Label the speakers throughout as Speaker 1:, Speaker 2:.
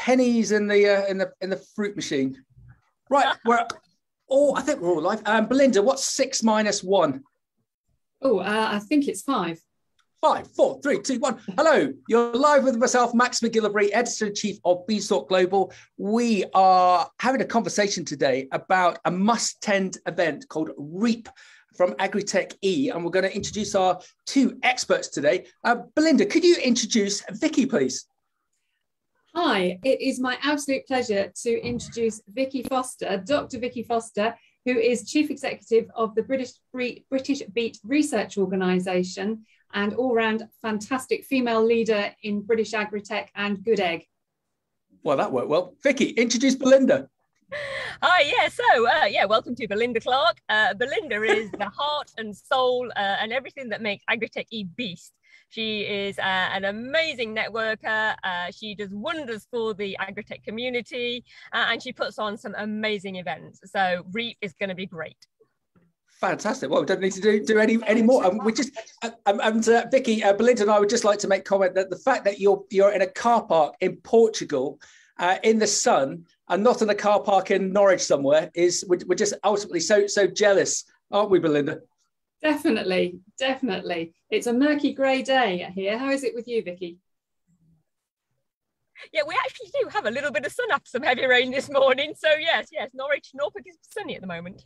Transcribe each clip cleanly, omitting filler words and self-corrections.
Speaker 1: pennies in the fruit machine. Right, I think we're all live. Belinda, what's 6 minus 1?
Speaker 2: Oh, I think it's 5.
Speaker 1: 5, 4, 3, 2, 1. Hello, you're live with myself, Max McGillivray, Editor-in-Chief of Beanstalk Global. We are having a conversation today about a must-attend event called REAP from Agri-TechE, and we're going to introduce our 2 experts today. Belinda, could you introduce Vicky, please?
Speaker 2: Hi, it is my absolute pleasure to introduce Vicky Foster, Dr. Vicky Foster, who is Chief Executive of the British Beet Research Organisation and all-round fantastic female leader in British AgriTech and Good Egg.
Speaker 1: Well, that worked well. Vicky, introduce Belinda.
Speaker 3: Hi, welcome to Belinda Clarke. Belinda is the heart and soul and everything that makes AgriTechE beast. She is an amazing networker. She does wonders for the AgriTech community, and she puts on some amazing events. So REAP is going to be great.
Speaker 1: Fantastic. Well, we don't need to do any more. We just Vicky, Belinda and I would just like to make comment that the fact that you're in a car park in Portugal in the sun and not in a car park in Norwich somewhere we're just ultimately so jealous, aren't we, Belinda?
Speaker 2: Definitely. It's a murky grey day here. How is it with you, Vicky?
Speaker 3: Yeah, we actually do have a little bit of sun after some heavy rain this morning. So yes, Norfolk is sunny at the moment.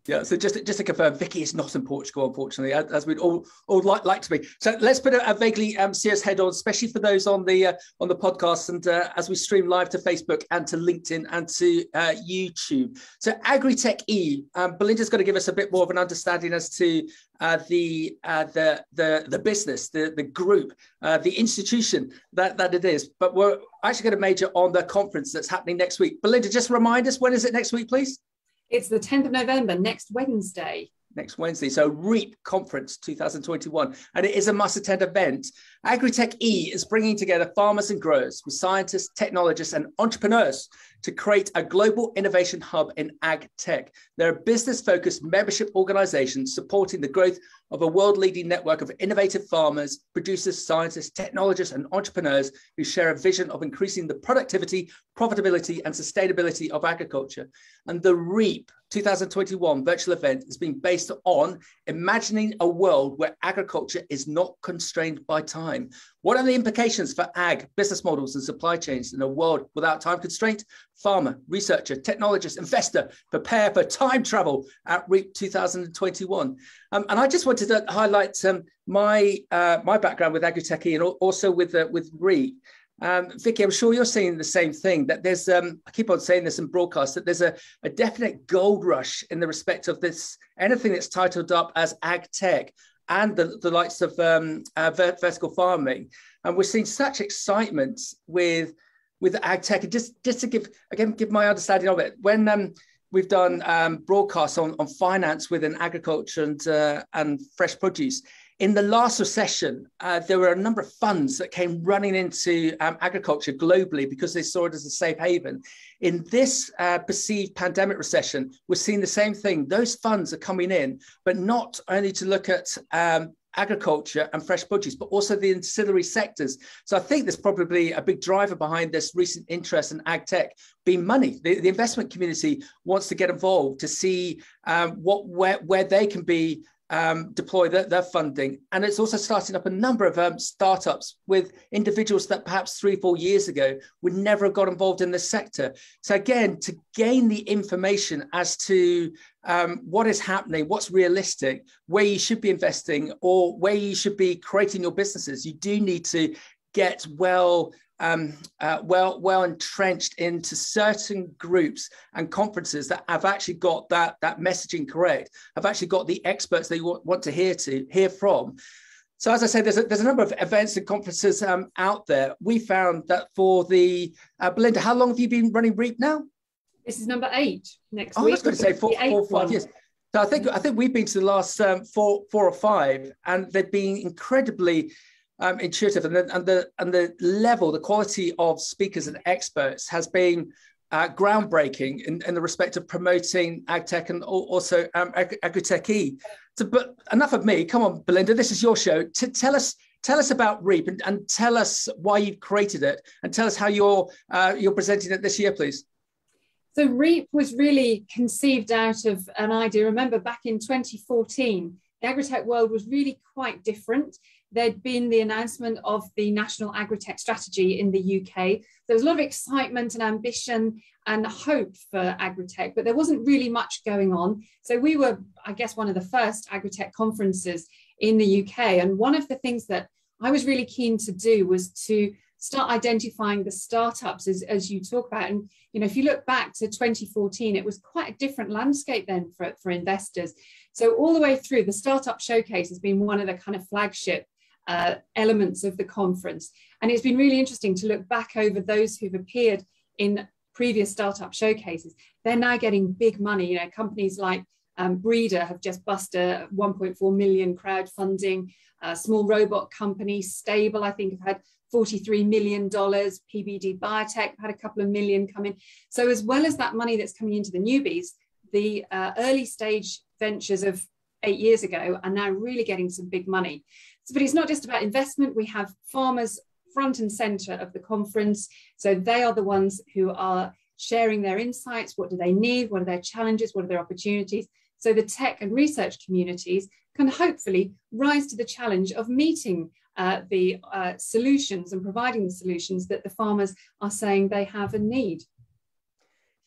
Speaker 1: Yeah, so just to confirm, Vicky is not in Portugal, unfortunately, as we'd all like to be. So let's put a vaguely serious head on, especially for those on the podcast, and as we stream live to Facebook and to LinkedIn and to YouTube. So AgriTechE, Belinda's going to give us a bit more of an understanding as to the business, the group, the institution that it is. But we're actually going to major on the conference that's happening next week. Belinda, just remind us, when is it next week, please?
Speaker 2: It's the 10th of November, next Wednesday.
Speaker 1: Next Wednesday. So REAP Conference 2021. And it is a must-attend event. AgriTechE is bringing together farmers and growers with scientists, technologists, and entrepreneurs to create a global innovation hub in ag tech. They're a business-focused membership organization supporting the growth of a world-leading network of innovative farmers, producers, scientists, technologists, and entrepreneurs who share a vision of increasing the productivity, profitability, and sustainability of agriculture. And the REAP 2021 virtual event is being based on imagining a world where agriculture is not constrained by time. What are the implications for ag, business models, and supply chains in a world without time constraint? Farmer, researcher, technologist, investor, prepare for time travel at REAP 2021. And I just wanted to highlight my background with AgriTechE and also with REAP. Vicky, I'm sure you're seeing the same thing, that there's, I keep on saying this in broadcast, that there's a definite gold rush in the respect of this, anything that's titled up as ag tech and the likes of vertical farming. And we're seeing such excitement with ag tech. And just to give my understanding of it, when we've done broadcasts on finance within agriculture and fresh produce, in the last recession, there were a number of funds that came running into agriculture globally because they saw it as a safe haven. In this perceived pandemic recession, we're seeing the same thing. Those funds are coming in, but not only to look at agriculture and fresh produce, but also the ancillary sectors. So I think there's probably a big driver behind this recent interest in ag tech being money. The investment community wants to get involved to see where they can be deploy their funding. And it's also starting up a number of startups with individuals that perhaps 3-4 years ago would never have got involved in this sector. So again, to gain the information as to what is happening, what's realistic, where you should be investing or where you should be creating your businesses, you do need to get well entrenched into certain groups and conferences that have actually got that messaging correct, have actually got the experts they want to hear from. So as I said, there's a number of events and conferences out there. We found that for the Belinda, how long have you been running REAP now?
Speaker 2: This is number 8 next week.
Speaker 1: I was going to say 4 or 5 years. So I think we've been to the last 4 or 5, and they've been incredibly intuitive, and the level, the quality of speakers and experts has been groundbreaking in the respect of promoting ag tech and also AgriTechE. So, but enough of me. Come on, Belinda, this is your show. To tell us tell us about REAP and tell us why you've created it, and tell us how you're presenting it this year, please.
Speaker 2: So REAP was really conceived out of an idea. Remember, back in 2014, the agri-tech world was really quite different. There'd been the announcement of the National Agri-Tech Strategy in the UK. There was a lot of excitement and ambition and hope for agri-tech, but there wasn't really much going on. So we were, I guess, one of the first agri-tech conferences in the UK. And one of the things that I was really keen to do was to start identifying the startups as you talk about. And, you know, if you look back to 2014, it was quite a different landscape then for investors. So all the way through, the Startup Showcase has been one of the kind of flagship elements of the conference. And it's been really interesting to look back over those who've appeared in previous Startup Showcases. They're now getting big money. You know, companies like Breeder have just busted 1.4 million crowdfunding. Small robot company Stable, I think, have had $43 million. PBD Biotech had a couple of million come in. So as well as that money that's coming into the newbies, the early stage ventures of 8 years ago are now really getting some big money. So, but it's not just about investment. We have farmers front and center of the conference. So they are the ones who are sharing their insights. What do they need? What are their challenges? What are their opportunities? So the tech and research communities can hopefully rise to the challenge of meeting the solutions and providing the solutions that the farmers are saying they have and need.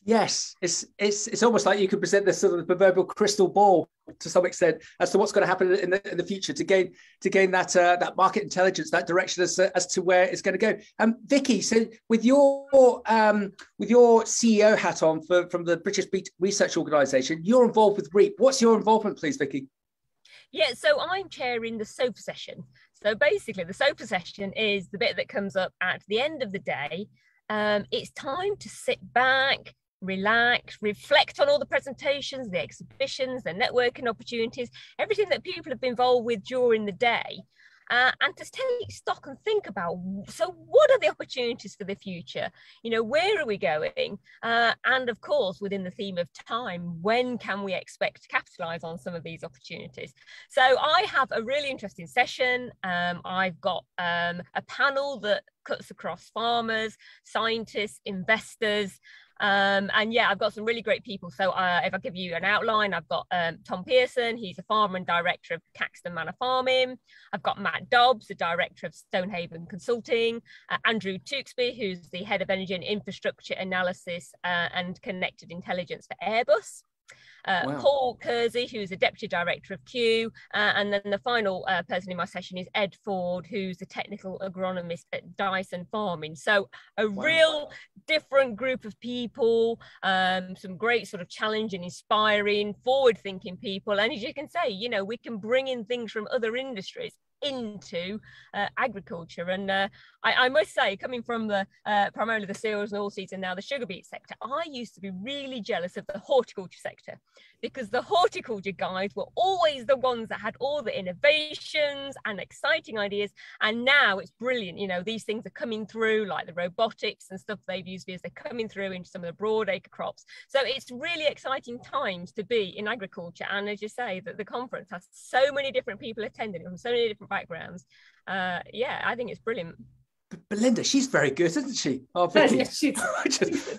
Speaker 1: Yes, it's almost like you could present this sort of the proverbial crystal ball to some extent as to what's going to happen in the future to gain that market intelligence, that direction as to where it's going to go. Vicky, so with your CEO hat on from the British Beet Research Organisation, you're involved with REAP. What's your involvement, please, Vicky?
Speaker 3: Yeah, so I'm chairing the SOPA session. So basically, the SOPA session is the bit that comes up at the end of the day. It's time to sit back, relax, reflect on all the presentations, the exhibitions, the networking opportunities, everything that people have been involved with during the day, and to take stock and think about, so what are the opportunities for the future? You know, where are we going? And of course, within the theme of time, when can we expect to capitalize on some of these opportunities? So I have a really interesting session. I've got a panel that cuts across farmers, scientists, investors, and yeah, I've got some really great people. So if I give you an outline, I've got Tom Pearson, he's a farmer and director of Caxton Manor Farming. I've got Matt Dobbs, the director of Stonehaven Consulting, Andrew Tewksbury, who's the head of energy and infrastructure analysis and connected intelligence for Airbus. Wow. Paul Kersey, who's the Deputy Director of Q, and then the final person in my session is Ed Ford, who's the Technical Agronomist at Dyson Farming. So a real different group of people, some great sort of challenging, inspiring, forward-thinking people. And as you can say, you know, we can bring in things from other industries into agriculture. And I must say, coming from the primarily the cereals and oilseeds and now the sugar beet sector, I used to be really jealous of the horticulture sector, because the horticulture guys were always the ones that had all the innovations and exciting ideas. And now it's brilliant. You know, these things are coming through, like the robotics and stuff they've used, as they're coming through into some of the broadacre crops. So it's really exciting times to be in agriculture. And as you say, that the conference has so many different people attending from so many different backgrounds. Yeah, I think it's brilliant.
Speaker 1: Belinda, she's very good, isn't she? Oh, Vicky.
Speaker 2: Yeah, she's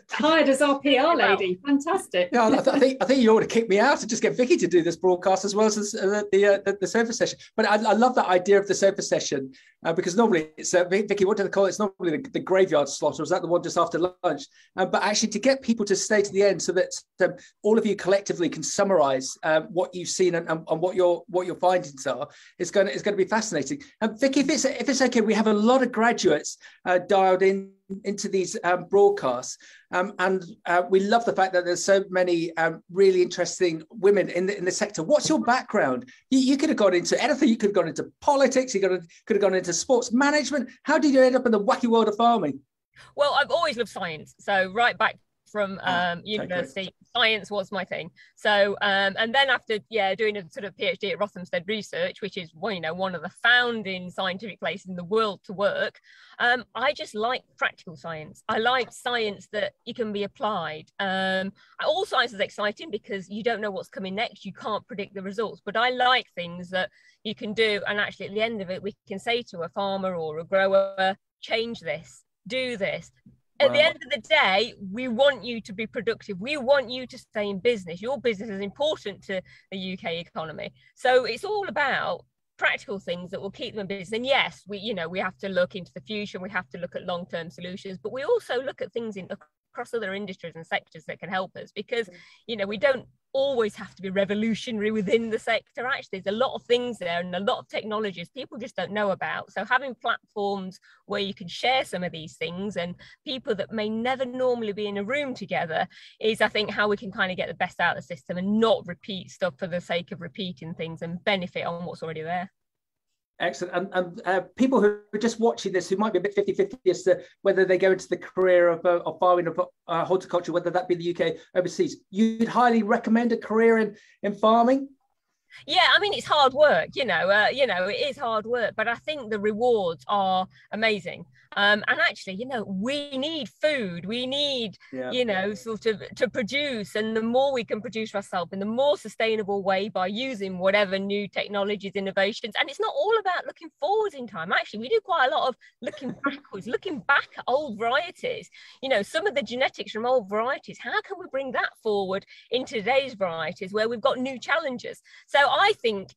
Speaker 2: hired as our PR lady. Fantastic.
Speaker 1: Yeah, I think you ought to kick me out and just get Vicky to do this broadcast as well as the sofa session. But I love that idea of the sofa session because normally it's Vicky. What do they call it? It's normally the graveyard slot, or is that the one just after lunch? But actually, to get people to stay to the end so that all of you collectively can summarise what you've seen and what your findings are, is going to be fascinating. Vicky, if it's okay, we have a lot of graduates dialed into these broadcasts, and we love the fact that there's so many really interesting women in the sector. What's your background? You could have gone into anything. You could have gone into politics. You could have gone into sports management. How did you end up in the wacky world of farming?
Speaker 3: Well, I've always loved science. So right back from university. Science was my thing. So, and then after, doing a sort of PhD at Rothamsted Research, which is, well, one of the founding scientific places in the world to work, I just like practical science. I like science that you can be applied. All science is exciting because you don't know what's coming next. You can't predict the results, but I like things that you can do. And actually at the end of it, we can say to a farmer or a grower, change this, do this. At the end of the day, we want you to be productive. We want you to stay in business. Your business is important to the UK economy. So it's all about practical things that will keep them in business. And yes, we have to look into the future. We have to look at long-term solutions, but we also look at things across other industries and sectors that can help us, because we don't always have to be revolutionary within the sector. Actually, there's a lot of things there and a lot of technologies people just don't know about. So having platforms where you can share some of these things and people that may never normally be in a room together is, I think, how we can kind of get the best out of the system and not repeat stuff for the sake of repeating things and benefit on what's already there.
Speaker 1: Excellent. And people who are just watching this, who might be a bit 50-50 as to whether they go into the career of farming, of horticulture, whether that be the UK, overseas, you'd highly recommend a career in farming?
Speaker 3: Yeah, I mean, it's hard work, it is hard work, but I think the rewards are amazing. And actually, we need food, we need, sort of to produce, and the more we can produce ourselves in the more sustainable way by using whatever new technologies, innovations. And it's not all about looking forwards in time. Actually, we do quite a lot of looking backwards, looking back at old varieties, some of the genetics from old varieties. How can we bring that forward in today's varieties where we've got new challenges? So I think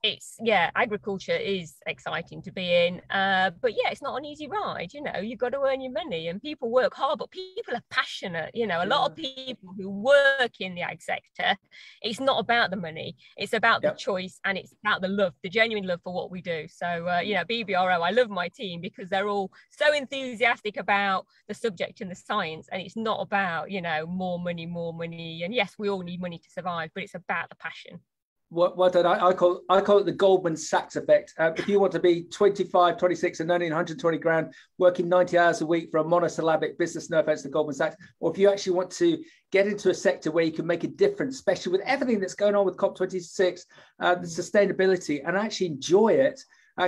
Speaker 3: agriculture is exciting to be in, but it's not an easy ride. You've got to earn your money, and people work hard, but people are passionate. A lot of people who work in the ag sector, it's not about the money, it's about the choice, and it's about the love, the genuine love for what we do. So BBRO, I love my team because they're all so enthusiastic about the subject and the science, and it's not about more money, and yes, we all need money to survive, but it's about the passion.
Speaker 1: What I call it the Goldman Sachs effect. If you want to be 25, 26 and earning 120 grand, working 90 hours a week for a monosyllabic business, no offense to Goldman Sachs, or if you actually want to get into a sector where you can make a difference, especially with everything that's going on with COP26, the sustainability, and actually enjoy it,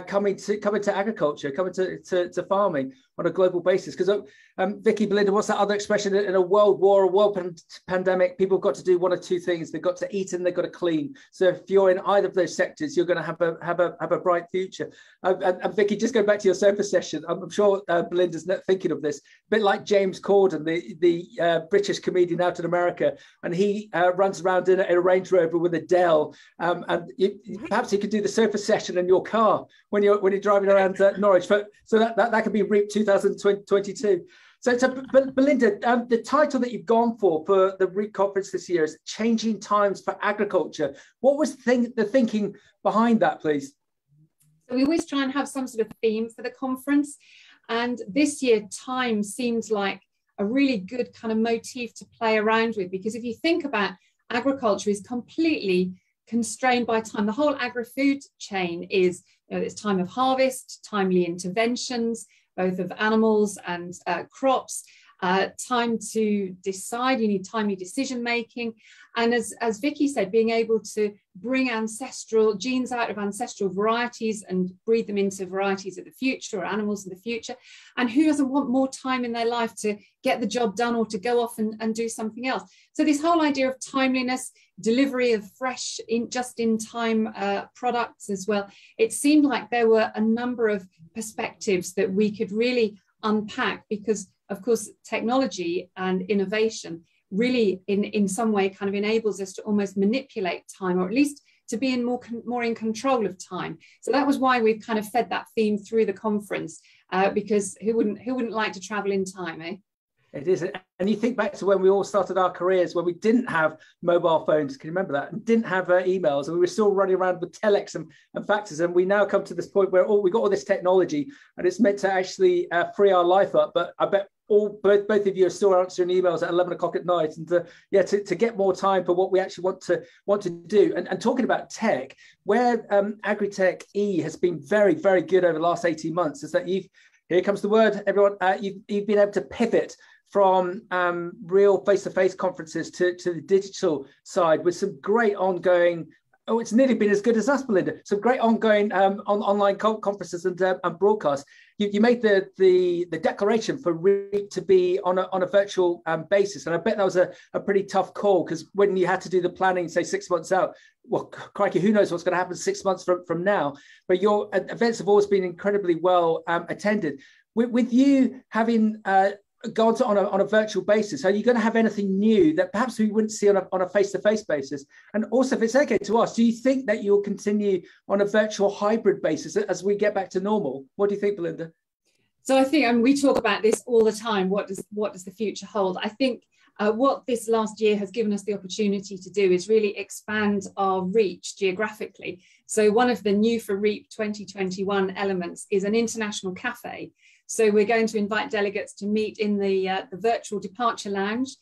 Speaker 1: coming to agriculture, coming to farming on a global basis. Because Vicky, Belinda, what's that other expression? In a world war, a world pandemic, people have got to do one of two things: they've got to eat and they've got to clean. So if you're in either of those sectors, you're going to have a bright future. And Vicky, just go back to your sofa session. I'm sure Belinda's not thinking of this, a bit like James Corden, the British comedian out in America, and he runs around in a Range Rover with a Dell, and perhaps you could do the sofa session in your car when you're driving around Norwich. So that could be REAP 2022. So Belinda, the title that you've gone for the REAP conference this year is Changing Times for Agriculture. What was the thinking behind that, please?
Speaker 2: So we always try and have some sort of theme for the conference. And this year, time seems like a really good kind of motif to play around with, because if you think about agriculture is completely constrained by time. The whole agri-food chain is, it's time of harvest, timely interventions, both of animals and crops, time to decide, you need timely decision making. And as Vicky said, being able to bring ancestral genes out of ancestral varieties and breed them into varieties of the future or animals of the future. And who doesn't want more time in their life to get the job done or to go off and do something else? So this whole idea of timeliness, delivery of fresh, just-in-time products as well, it seemed like there were a number of perspectives that we could really unpack, because of course technology and innovation really in some way kind of enables us to almost manipulate time, or at least to be more in control of time. So that was why we've kind of fed that theme through the conference, because who wouldn't like to travel in time, eh?
Speaker 1: It is. And you think back to when we all started our careers, when we didn't have mobile phones, can you remember that? And didn't have emails, and we were still running around with telex and faxes. And we now come to this point where we got all this technology, and it's meant to actually free our life up. But I bet both of you are still answering emails at 11 o'clock at night, and to get more time for what we actually want to do. And talking about tech, where AgriTechE has been very, very good over the last 18 months is that here comes the word, everyone, you've been able to pivot from real face-to-face conferences to the digital side with some great ongoing. Oh, it's nearly been as good as us, Belinda. Some great ongoing online conferences and broadcasts. You made the declaration for REAP to be on a virtual basis, and I bet that was a pretty tough call, because when you had to do the planning, say 6 months out, well, crikey, who knows what's going to happen 6 months from now? But your events have always been incredibly well attended. With you having gone on a virtual basis, are you going to have anything new that perhaps we wouldn't see on a face-to-face basis? And also, if it's okay to ask, do you think that you'll continue on a virtual hybrid basis as we get back to normal? What do you think, Belinda?
Speaker 2: So I think, and we talk about this all the time, what does the future hold? I think what this last year has given us the opportunity to do is really expand our reach geographically. So one of the new for REAP 2021 elements is an international cafe. So we're going to invite delegates to meet in the virtual departure lounge,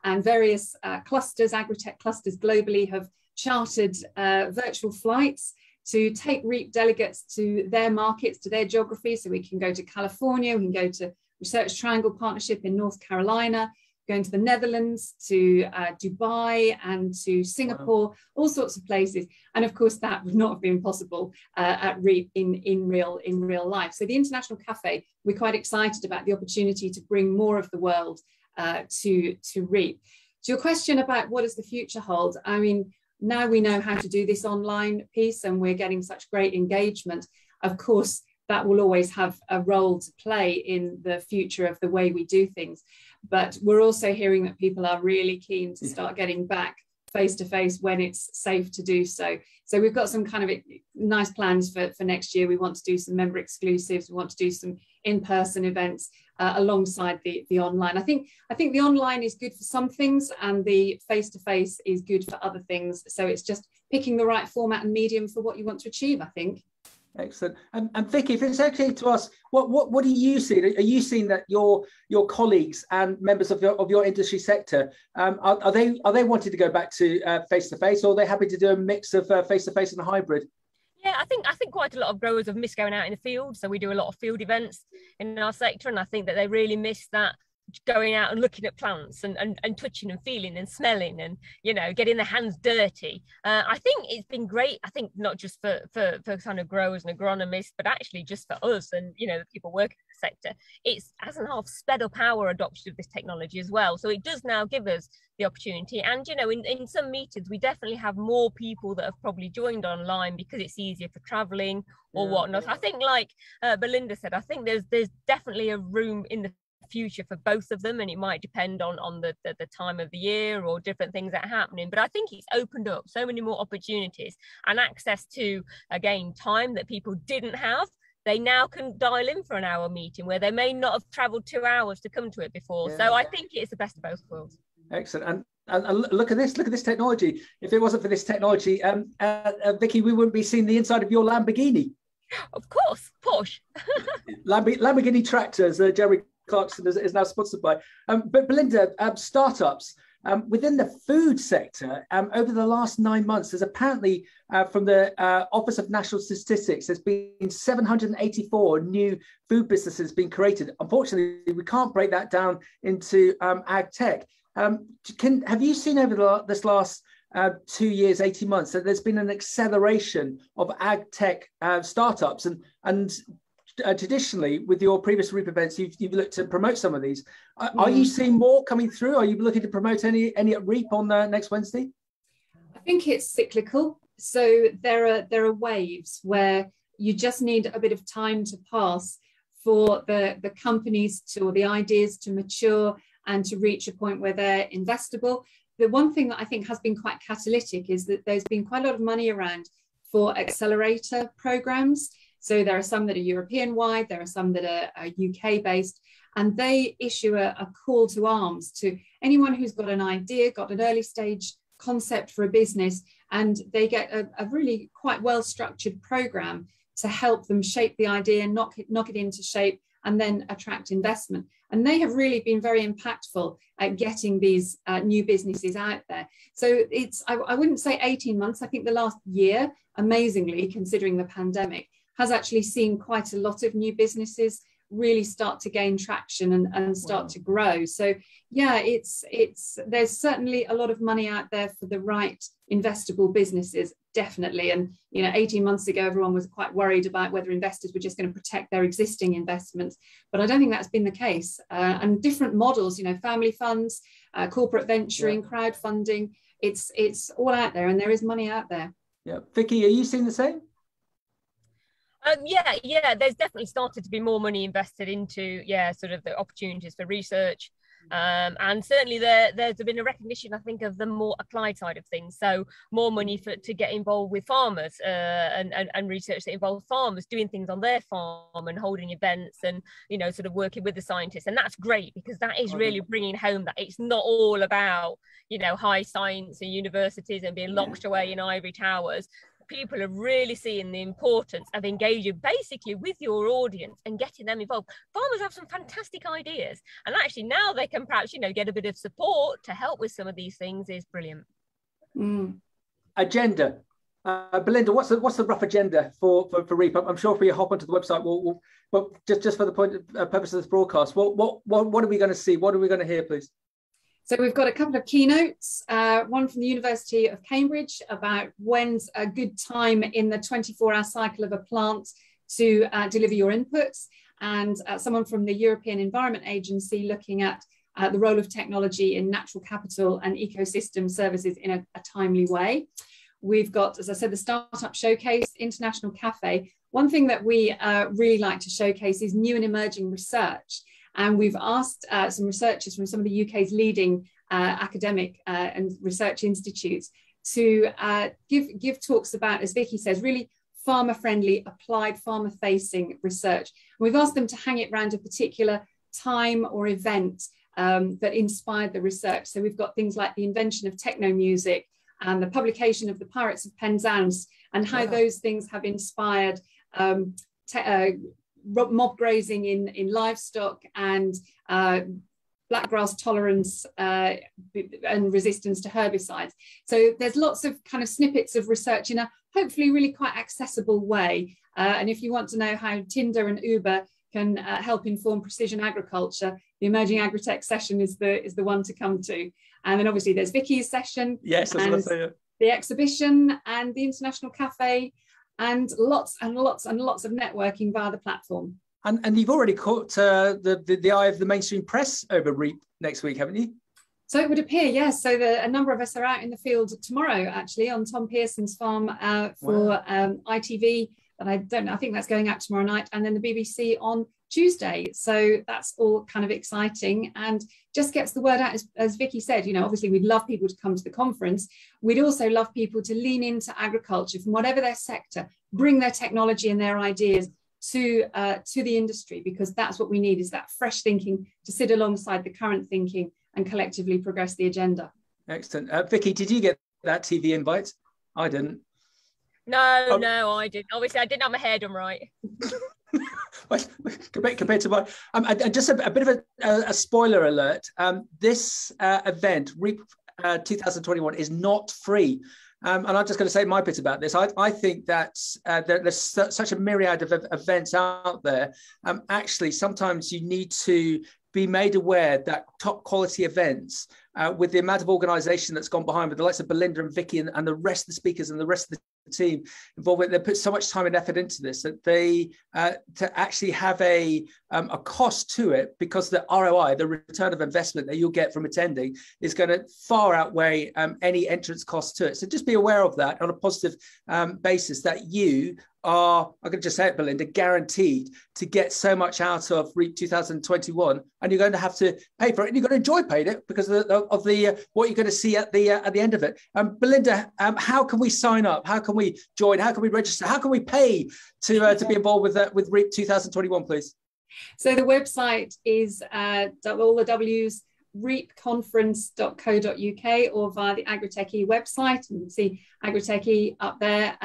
Speaker 2: and various clusters, AgriTech clusters globally, have chartered virtual flights to take REAP delegates to their markets, to their geography. So we can go to California, we can go to Research Triangle Partnership in North Carolina, going to the Netherlands, to Dubai and to Singapore, all sorts of places. And of course, that would not have been possible at REAP in real life. So the International Cafe, we're quite excited about the opportunity to bring more of the world to REAP. To your question about what does the future hold, I mean, now we know how to do this online piece and we're getting such great engagement. Of course, that will always have a role to play in the future of the way we do things. But we're also hearing that people are really keen to start getting back face-to-face when it's safe to do so. So we've got some kind of nice plans for next year. We want to do some member exclusives. We want to do some in-person events alongside the online. I think the online is good for some things and the face-to-face is good for other things. So it's just picking the right format and medium for what you want to achieve, I think.
Speaker 1: Excellent. And Vicky, if it's okay to ask, what are you seeing? Are you seeing that your colleagues and members of your industry sector are they wanting to go back to face-to-face, or are they happy to do a mix of face-to-face and hybrid?
Speaker 3: Yeah, I think quite a lot of growers have missed going out in the field. So we do a lot of field events in our sector, and I think that they really miss that, going out and looking at plants and touching and feeling and smelling and, you know, getting their hands dirty. I think it's been great. I think not just for kind of growers and agronomists, but actually just for us and, you know, the people working in the sector. It's hasn't half sped up our adoption of this technology as well. So it does now give us the opportunity. And, you know, in some meetings, we definitely have more people that have probably joined online because it's easier for traveling or whatnot. I think, like Belinda said, I think there's definitely a room in the future for both of them, and it might depend on the time of the year or different things that are happening. But I think it's opened up so many more opportunities and access to, again, time that people didn't have. They now can dial in for an hour meeting where they may not have traveled 2 hours to come to it before. So I think it's the best of both worlds.
Speaker 1: Excellent. And look at this technology. If it wasn't for this technology, Vicky, we wouldn't be seeing the inside of your Lamborghini.
Speaker 3: Of course, Porsche.
Speaker 1: Lamborghini tractors, Jeremy Clarkson is now sponsored by. But Belinda, startups within the food sector, over the last 9 months, there's apparently from the Office of National Statistics, there's been 784 new food businesses being created. Unfortunately, we can't break that down into AgTech. Have you seen over this last 2 years, 18 months, that there's been an acceleration of AgTech startups and traditionally, with your previous REAP events, you've looked to promote some of these. Are you seeing more coming through? Are you looking to promote any at REAP on next Wednesday?
Speaker 2: I think it's cyclical. So there are waves where you just need a bit of time to pass for the companies or the ideas to mature and to reach a point where they're investable. The one thing that I think has been quite catalytic is that there's been quite a lot of money around for accelerator programs. So there are some that are European-wide, there are some that are UK-based, and they issue a call to arms to anyone who's got an idea, got an early stage concept for a business, and they get a really quite well-structured program to help them shape the idea, knock it into shape, and then attract investment. And they have really been very impactful at getting these new businesses out there. So I wouldn't say 18 months, I think the last year, amazingly, considering the pandemic, has actually seen quite a lot of new businesses really start to gain traction and start to grow. So yeah, there's certainly a lot of money out there for the right investable businesses, definitely. And 18 months ago, everyone was quite worried about whether investors were just going to protect their existing investments, but I don't think that's been the case. And different models, family funds, corporate venturing, crowdfunding, it's all out there, and there is money out there.
Speaker 1: Yeah, Vicky, are you seeing the same?
Speaker 3: Yeah, there's definitely started to be more money invested into, sort of the opportunities for research. And certainly there's been a recognition, I think, of the more applied side of things. So more money to get involved with farmers and research that involves farmers doing things on their farm and holding events and, sort of working with the scientists. And that's great, because that is really bringing home that it's not all about, high science and universities and being locked away in ivory towers. People are really seeing the importance of engaging basically with your audience and getting them involved. Farmers have some fantastic ideas, and actually now they can perhaps get a bit of support to help with some of these things is brilliant.
Speaker 1: Agenda, Belinda, what's the rough agenda for REAP? I'm sure if we hop onto the website, but just for the purpose of this broadcast, what are we going to see? What are we going to hear, please?
Speaker 2: So we've got a couple of keynotes, one from the University of Cambridge about when's a good time in the 24-hour cycle of a plant to deliver your inputs, and someone from the European Environment Agency looking at the role of technology in natural capital and ecosystem services in a timely way. We've got, as I said, the Startup Showcase, International Cafe. One thing that we really like to showcase is new and emerging research. And we've asked some researchers from some of the UK's leading academic and research institutes to give talks about, as Vicky says, really farmer-friendly, applied farmer-facing research. And we've asked them to hang it around a particular time or event that inspired the research. So we've got things like the invention of techno music and the publication of the Pirates of Penzance, and how those things have inspired mob grazing in livestock and black grass tolerance and resistance to herbicides. So there's lots of kind of snippets of research in a hopefully really quite accessible way. And if you want to know how Tinder and Uber can help inform precision agriculture, the Emerging AgriTech session is the one to come to. And then obviously there's Vicky's session,
Speaker 1: yes, and
Speaker 2: the exhibition and the International Cafe, and lots and lots and lots of networking via the platform.
Speaker 1: And you've already caught the eye of the mainstream press over REAP next week, haven't you?
Speaker 2: So it would appear, yes. So a number of us are out in the field tomorrow, actually, on Tom Pearson's farm for ITV. But I don't know, I think that's going out tomorrow night, and then the BBC on Tuesday. So that's all kind of exciting and just gets the word out, as Vicky said. Obviously we'd love people to come to the conference. We'd also love people to lean into agriculture from whatever their sector, bring their technology and their ideas to the industry, because that's what we need, is that fresh thinking to sit alongside the current thinking and collectively progress the agenda.
Speaker 1: Excellent. Vicky, did you get that TV invite? I didn't.
Speaker 3: No, I didn't. Obviously, I didn't have my hair done right.
Speaker 1: compared to mine. Just a bit of a spoiler alert. This event, REAP 2021, is not free. And I'm just going to say my bit about this. I think that there's such a myriad of events out there. Actually, sometimes you need to be made aware that top quality events, with the amount of organisation that's gone behind, with the likes of Belinda and Vicky and the rest of the speakers and the rest of the team involved, they put so much time and effort into this that they to actually have a cost to it, because the ROI, the return of investment that you'll get from attending, is going to far outweigh any entrance cost to it. So just be aware of that on a positive basis, that you are, I'm going to just say it, Belinda, guaranteed to get so much out of REAP 2021, and you're going to have to pay for it, and you're going to enjoy paying it because of the what you're going to see at the end of it. Belinda, how can we sign up? How can we join? How can we register? How can we pay to be involved with REAP 2021, please?
Speaker 2: So the website is all the W's, reapconference.co.uk, or via the Agri-TechE website. You can see Agri-TechE up there.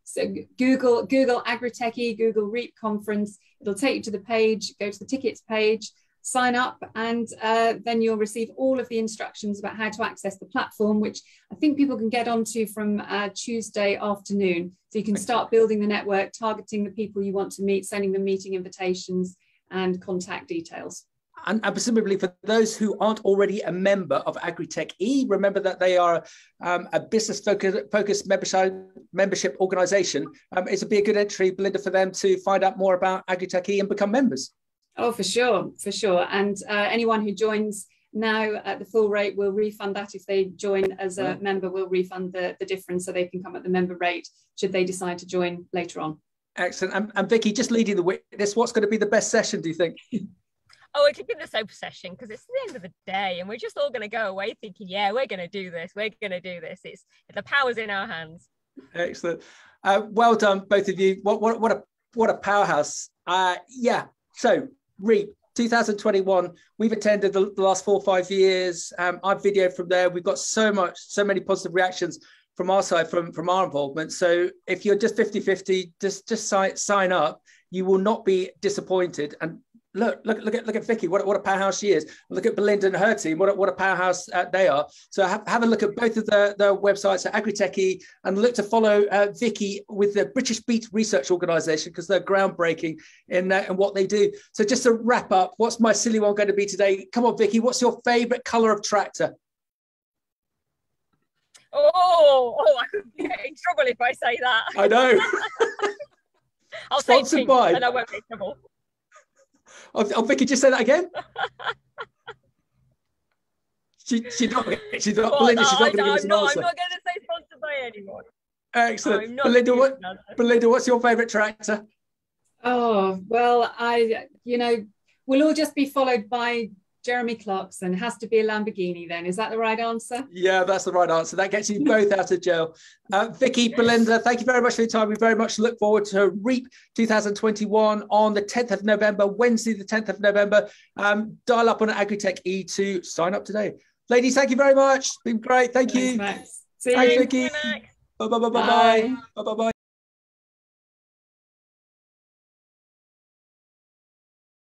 Speaker 2: So Google Agri-TechE, Google REAP Conference. It'll take you to the page, go to the tickets page, sign up, and then you'll receive all of the instructions about how to access the platform, which I think people can get onto from Tuesday afternoon. So you can start building the network, targeting the people you want to meet, sending them meeting invitations, and contact details.
Speaker 1: And presumably for those who aren't already a member of Agri-TechE, remember that they are a business-focused membership organisation. It'd be a good entry, Belinda, for them to find out more about Agri-TechE and become members.
Speaker 2: Oh, for sure, for sure. And anyone who joins now at the full rate will refund that. If they join as a member, we'll refund the difference, so they can come at the member rate should they decide to join later on.
Speaker 1: Excellent. And Vicky, just leading the witness, what's going to be the best session, do you think?
Speaker 3: Oh, it could be the soap session, because it's the end of the day and we're just all going to go away thinking, yeah, we're going to do this. We're going to do this. It's the power's in our hands.
Speaker 1: Excellent. Well done, both of you. What a powerhouse. Yeah. So REAP 2021, we've attended the last 4 or 5 years. I've videoed from there. We've got so many positive reactions from our side, from our involvement. So if you're just 50-50, just sign up. You will not be disappointed. And look at Vicky, what a powerhouse she is. Look at Belinda and her team, what a powerhouse they are. So have a look at both of the websites at AgriTechE, and look to follow Vicky with the British Beet Research Organisation, because they're groundbreaking in what they do. So just to wrap up, what's my silly one going to be today? Come on, Vicky, what's your favourite colour of tractor?
Speaker 3: Oh, I could get in trouble if I say that.
Speaker 1: I know.
Speaker 3: I'll say pink,
Speaker 1: by.
Speaker 3: and I won't get in trouble.
Speaker 1: Oh, Vicky, just say that again. She's not Belinda, she's not going to give us an answer.
Speaker 3: I'm not going to say sponsored by anyone.
Speaker 1: Excellent. Belinda, what's your favourite tractor?
Speaker 2: Oh, well, we'll all just be followed by Jeremy Clarkson. It has to be a Lamborghini then. Is that the right answer?
Speaker 1: Yeah, that's the right answer. That gets you both out of jail. Vicky, Belinda, thank you very much for your time. We very much look forward to REAP 2021 on the 10th of November, Wednesday, the 10th of November. Dial up on AgriTechE to sign up today. Ladies, thank you very much. It's been great. Thank you.
Speaker 2: Thanks, Max. See you.
Speaker 1: Thanks, Vicky.
Speaker 3: Bye.
Speaker 1: Bye. Bye.